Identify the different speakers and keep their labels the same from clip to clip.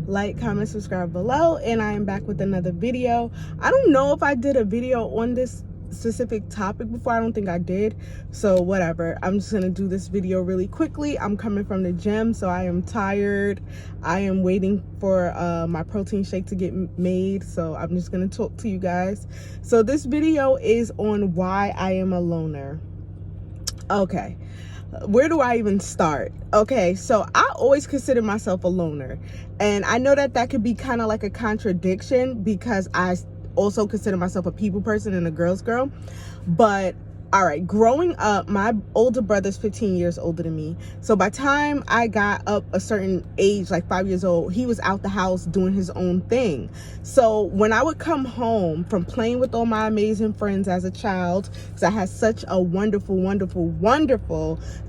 Speaker 1: like, comment, subscribe below, and I am back with another video. I don't know if I did a video on this specific topic before. I don't think I did, so whatever. I'm just gonna do this video really quickly. I'm coming from the gym, so I am tired. I am waiting for my protein shake to get made, so I'm just gonna talk to you guys. So this video is on why I am a loner. Okay, where do I even start? Okay, so I always consider myself a loner, and I know that that could be kind of like a contradiction because I also consider myself a people person and a girl's girl. But all right, growing up, my older brother's 15 years older than me, so by the time I got up a certain age, like 5 years old, he was out the house doing his own thing. So when I would come home from playing with all my amazing friends as a child, because I had such a wonderful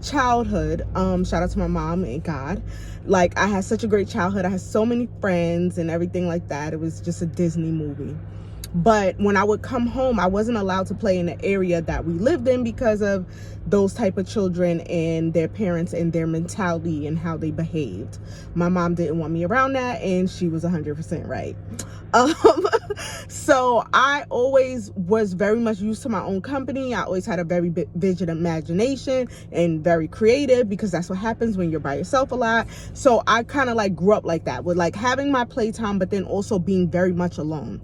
Speaker 1: childhood, shout out to my mom and God, like I had such a great childhood. I had so many friends and everything like that. It was just a Disney movie. But when I would come home, I wasn't allowed to play in the area that we lived in because of those type of children and their parents and their mentality and how they behaved. My mom didn't want me around that, and she was 100% right. So I always was very much used to my own company. I always had a very vivid imagination and very creative, because that's what happens when you're by yourself a lot. So I kind of like grew up like that, with like having my playtime, but then also being very much alone.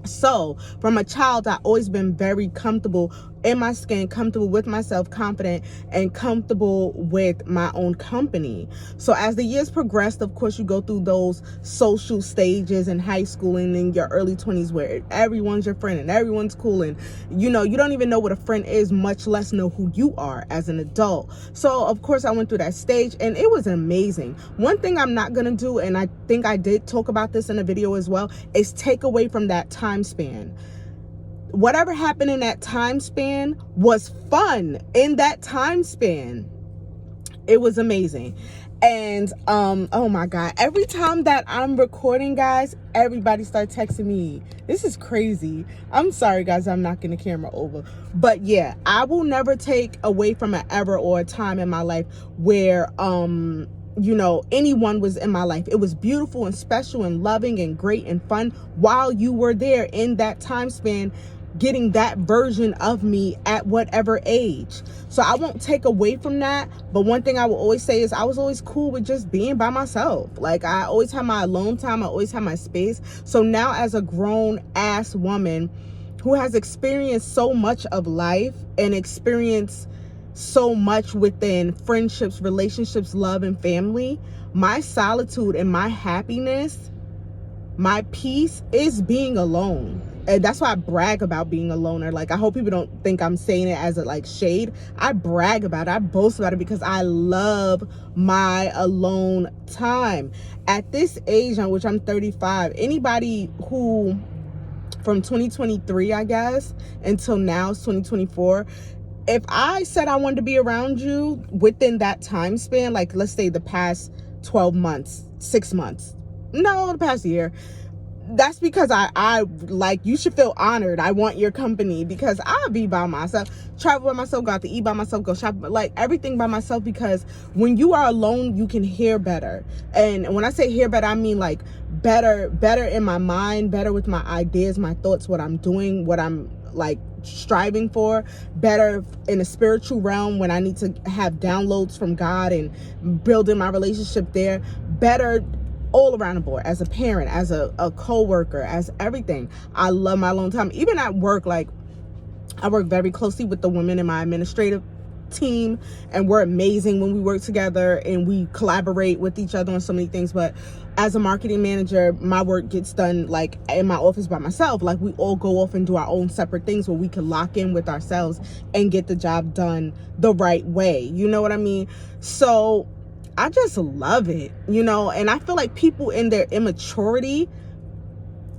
Speaker 1: So from a child, I've always been very comfortable in my skin, comfortable with myself, confident, and comfortable with my own company. So as the years progressed, of course, you go through those social stages in high school and in your early 20s where everyone's your friend and everyone's cool, and you know, you don't even know what a friend is, much less know who you are as an adult. So of course I went through that stage, and it was amazing. One thing I'm not gonna do, and I think I did talk about this in a video as well, is take away from that time span. Whatever happened in that time span was fun. In that time span, it was amazing. And oh my God, every time that I'm recording, guys, everybody starts texting me. This is crazy. I'm sorry, guys, I'm knocking the camera over. But yeah, I will never take away from an era or a time in my life where you know, anyone was in my life. It was beautiful and special and loving and great and fun while you were there in that time span, getting that version of me at whatever age. So I won't take away from that. But one thing I will always say is I was always cool with just being by myself. Like I always had my alone time. I always had my space. So now, as a grown ass woman who has experienced so much of life and experienced so much within friendships, relationships, love, and family, my solitude and my happiness, my peace is being alone. And that's why I brag about being a loner. Like, I hope people don't think I'm saying it as a like shade. I brag about it. I boast about it because I love my alone time. At this age, on which I'm 35, anybody who from 2023, I guess, until now, it's 2024, if I said I wanted to be around you within that time span, like let's say the past 12 months, 6 months, no, the past year, that's because I like, you should feel honored. I want your company because I'll be by myself, travel by myself, go out to eat by myself, go shop, like everything by myself, because when you are alone, you can hear better. And when I say hear better, I mean like better in my mind, better with my ideas, my thoughts, what I'm doing, what I'm like striving for, better in a spiritual realm when I need to have downloads from God and building my relationship there, better all around the board, as a parent, as a co-worker, as everything. I love my alone time. Even at work, like I work very closely with the women in my administrative team, and we're amazing when we work together and we collaborate with each other on so many things. But as a marketing manager, my work gets done like in my office by myself. Like we all go off and do our own separate things where we can lock in with ourselves and get the job done the right way. You know what I mean? So I just love it, you know. And I feel like people in their immaturity,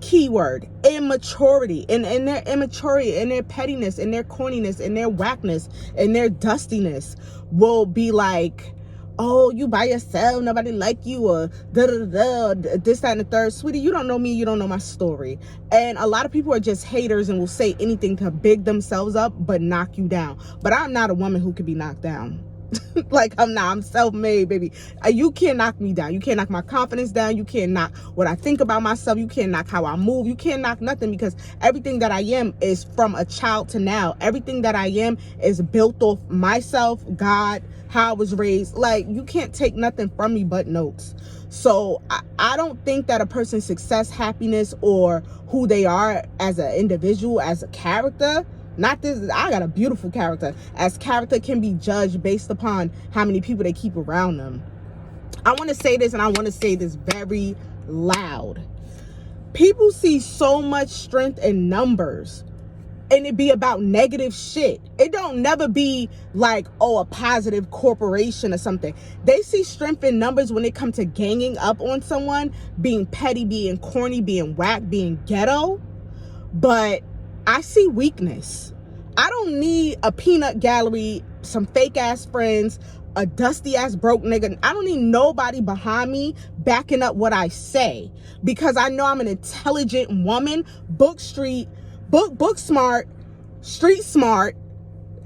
Speaker 1: keyword immaturity, in their immaturity, in their pettiness, in their corniness, in their whackness, in their dustiness, will be like, oh, you by yourself, nobody like you, or da da da, this, that, and the third. Sweetie, you don't know me, you don't know my story. And a lot of people are just haters and will say anything to big themselves up but knock you down. But I'm not a woman who could be knocked down. Like, I'm not. I'm self-made, baby. You can't knock me down. You can't knock my confidence down. You can't knock what I think about myself. You can't knock how I move. You can't knock nothing, because everything that I am is from a child to now. Everything that I am is built off myself, God, how I was raised. Like, you can't take nothing from me but notes. So I don't think that a person's success, happiness, or who they are as an individual, as a character, not this, I got a beautiful character, as character can be judged based upon how many people they keep around them. I want to say this, and I want to say this very loud. People see so much strength in numbers, and it be about negative shit. It don't never be like, oh, a positive corporation or something. They see strength in numbers when it comes to ganging up on someone, being petty, being corny, being whack, being ghetto. But I see weakness. I don't need a peanut gallery, some fake ass friends, a dusty ass broke nigga. I don't need nobody behind me backing up what I say, because I know I'm an intelligent woman, book smart, street smart,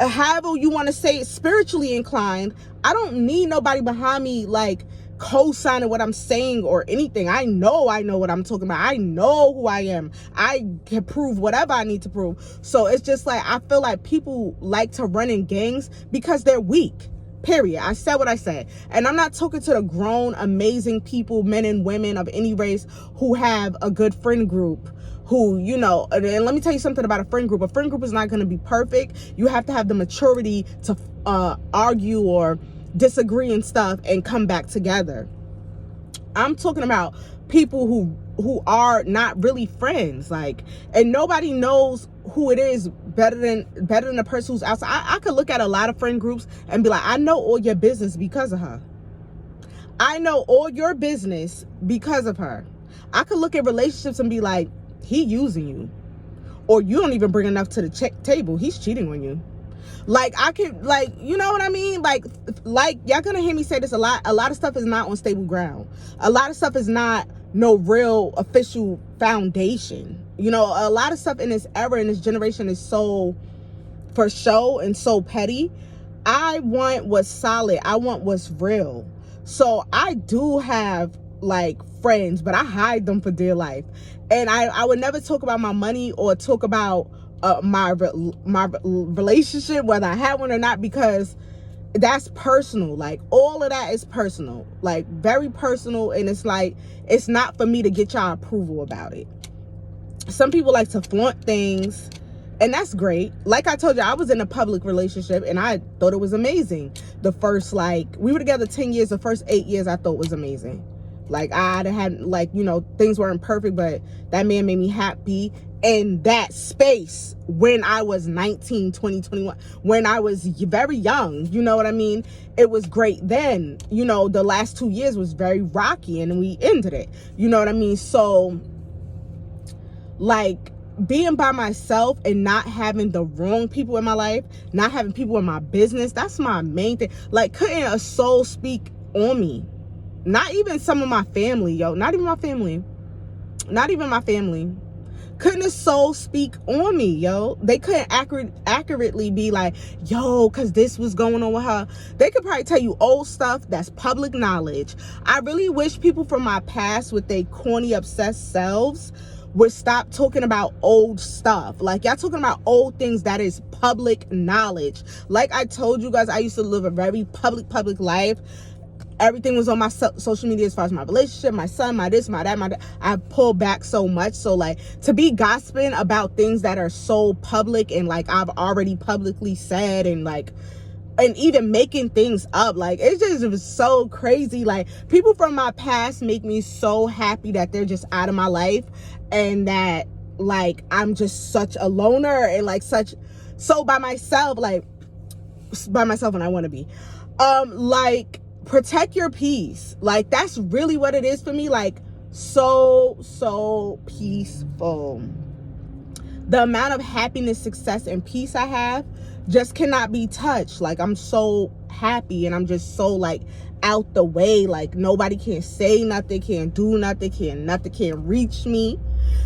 Speaker 1: however you want to say it, spiritually inclined. I don't need nobody behind me like co-signing what I'm saying or anything. I know what I'm talking about. I know who I am. I can prove whatever I need to prove. So it's just like, I feel like people like to run in gangs because they're weak. Period. I said what I said. And I'm not talking to the grown, amazing people, men and women of any race, who have a good friend group, who, you know, and let me tell you something about a friend group. A friend group is not going to be perfect. You have to have the maturity to argue or disagree and stuff and come back together. I'm talking about people who are not really friends, like, and nobody knows who it is better than the person who's outside. I could look at a lot of friend groups and be like, I know all your business because of her. I know all your business because of her. I could look at relationships and be like, he using you, or you don't even bring enough to the table. He's cheating on you. Like, I could, like, you know what I mean? Like y'all gonna hear me say this a lot. A lot of stuff is not on stable ground. A lot of stuff is not no real official foundation. You know, a lot of stuff in this era, in this generation, is so for show and so petty. I want what's solid. I want what's real. So I do have like friends, but I hide them for dear life. And I would never talk about my money or talk about my relationship, whether I have one or not, because that's personal. Like, all of that is personal, like very personal. And it's like, it's not for me to get y'all approval about it. Some people like to flaunt things, and that's great. Like I told you, I was in a public relationship and I thought it was amazing. The first, like, we were together 10 years. The first 8 years I thought was amazing. Like, I had, like, you know, things weren't perfect, but that man made me happy in that space when I was 19, 20, 21, when I was very young. You know what I mean? It was great then. You know, the last 2 years was very rocky and we ended it. You know what I mean? So, like, being by myself and not having the wrong people in my life, not having people in my business, that's my main thing. Like, couldn't a soul speak on me? Not even some of my family, yo. Not even my family. Not even my family. Couldn't a soul speak on me, yo. They couldn't accurately be like, yo, because this was going on with her. They could probably tell you old stuff that's public knowledge. I really wish people from my past with their corny, obsessed selves would stop talking about old stuff. Like, y'all talking about old things that is public knowledge. Like I told you guys, I used to live a very public life. Everything was on my social media as far as my relationship, my son, my this, my that, I pulled back so much. So, like, to be gossiping about things that are so public and, like, I've already publicly said, and, like, and even making things up, like, it was so crazy. Like, people from my past make me so happy that they're just out of my life, and that, like, I'm just such a loner and, like, so by myself, like, by myself when I want to be. Like, protect your peace. Like, that's really what it is for me. Like, so peaceful. The amount of happiness, success, and peace I have just cannot be touched. Like, I'm so happy and I'm just so, like, out the way. Like, nobody can say nothing, can't do nothing, can't reach me.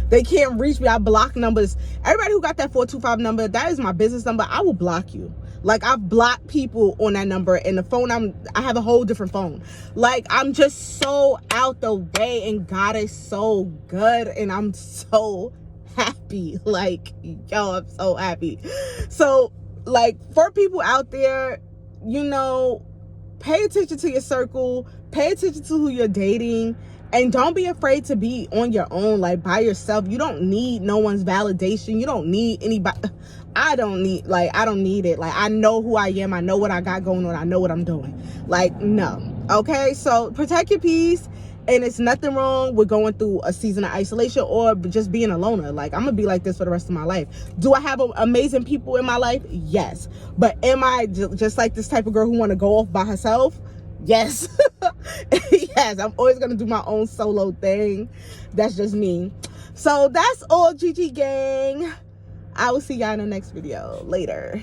Speaker 1: They can't reach me. I block numbers. Everybody who got that 425 number, that is my business number. I will block you. Like, I've blocked people on that number, and the phone I have a whole different phone. Like, I'm just so out the way, and God is so good, and I'm so happy. Like, yo, I'm so happy. So, like, for people out there, you know, pay attention to your circle, pay attention to who you're dating, and don't be afraid to be on your own, like, by yourself. You don't need no one's validation. You don't need anybody. I don't need it. Like, I know who I am. I know what I got going on. I know what I'm doing. Like, no. Okay? So, protect your peace. And it's nothing wrong with going through a season of isolation or just being a loner. Like, I'm going to be like this for the rest of my life. Do I have amazing people in my life? Yes. But am I just like this type of girl who want to go off by herself? Yes. Yes, I'm always going to do my own solo thing. That's just me. So that's all, GG gang. I will see y'all in the next video. Later.